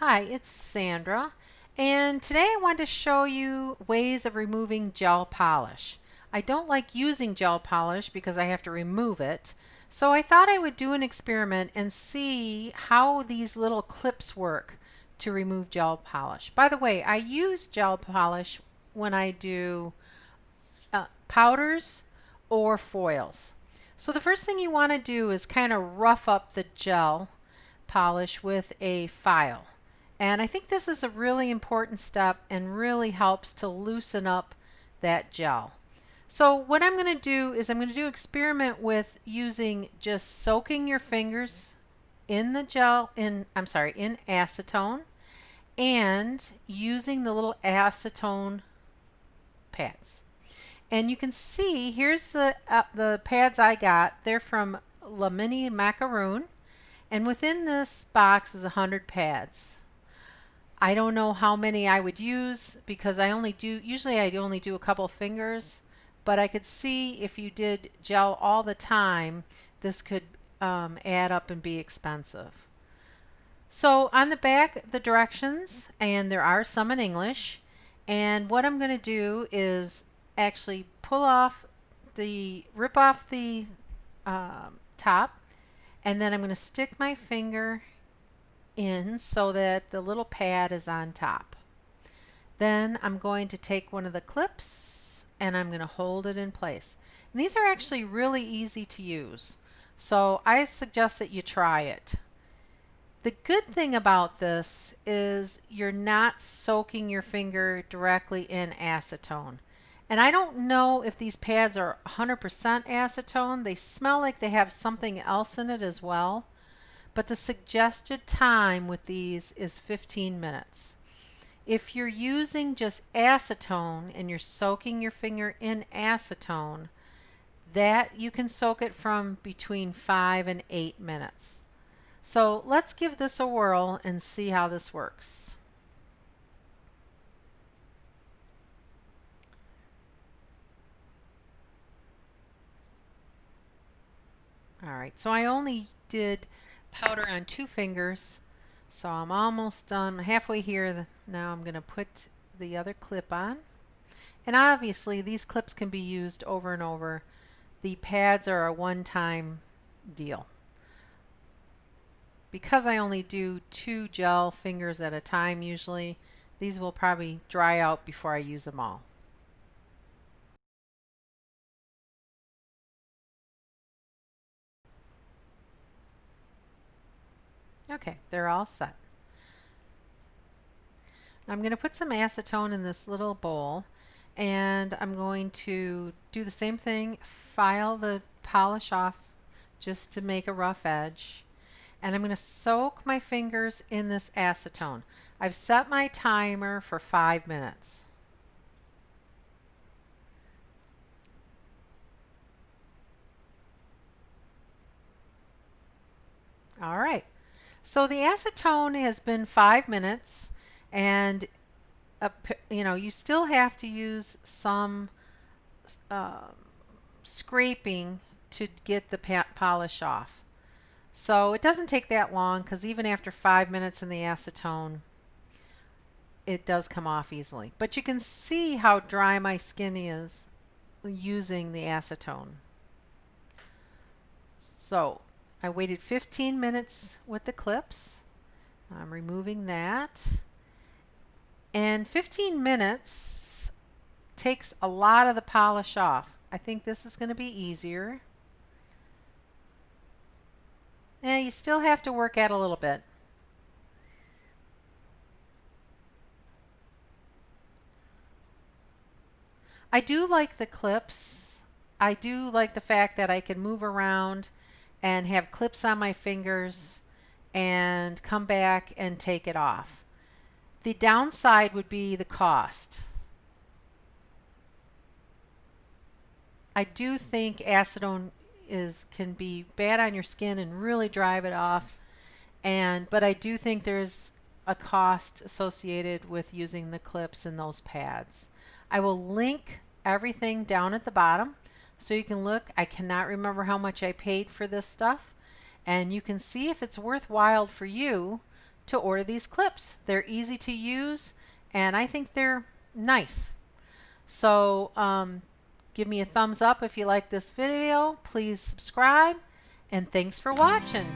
Hi, it's Sandra, and today I want to show you ways of removing gel polish. I don't like using gel polish because I have to remove it, so I thought I would do an experiment and see how these little clips work to remove gel polish. By the way, I use gel polish when I do powders or foils. So the first thing you want to do is kind of rough up the gel polish with a file. And I think this is a really important step and really helps to loosen up that gel. So what I'm going to do is I'm going to do an experiment with using just soaking your fingers in the gel in acetone and using the little acetone pads. And you can see here's the pads I got. They're from Mini Macaron, and within this box is 100 pads. I don't know how many I would use because usually I only do a couple fingers, but I could see if you did gel all the time, this could add up and be expensive. So on the back, the directions, and there are some in English, and what I'm going to do is actually rip off the top, and then I'm going to stick my finger in so that the little pad is on top. Then I'm going to take one of the clips and I'm going to hold it in place. And these are actually really easy to use, so I suggest that you try it. The good thing about this is you're not soaking your finger directly in acetone. And I don't know if these pads are 100% acetone. They smell like they have something else in it as well. But the suggested time with these is 15 minutes. If you're using just acetone and you're soaking your finger in acetone, that you can soak it from between 5 and 8 minutes. So let's give this a whirl and see how this works. All right, so I only did powder on 2 fingers, so I'm almost done. Halfway here. Now I'm going to put the other clip on. And obviously these clips can be used over and over. The pads are a one-time deal. Because I only do 2 gel fingers at a time usually, these will probably dry out before I use them all. Okay, they're all set. I'm going to put some acetone in this little bowl, and I'm going to do the same thing, file the polish off just to make a rough edge. And I'm going to soak my fingers in this acetone. I've set my timer for 5 minutes. All right. So the acetone has been 5 minutes, and you still have to use some scraping to get the polish off. So it doesn't take that long because even after 5 minutes in the acetone, it does come off easily. But you can see how dry my skin is using the acetone. So I waited 15 minutes with the clips. I'm removing that. And 15 minutes takes a lot of the polish off. I think this is going to be easier. And you still have to work at a little bit. I do like the clips. I do like the fact that I can move around and have clips on my fingers and come back and take it off. The downside would be the cost. I do think acetone can be bad on your skin and really drive it off, but I do think there's a cost associated with using the clips and those pads. I will link everything down at the bottom so you can look. I cannot remember how much I paid for this stuff, and you can see if it's worthwhile for you to order these clips. They're easy to use and I think they're nice. So give me a thumbs up if you like this video. Please subscribe and thanks for watching.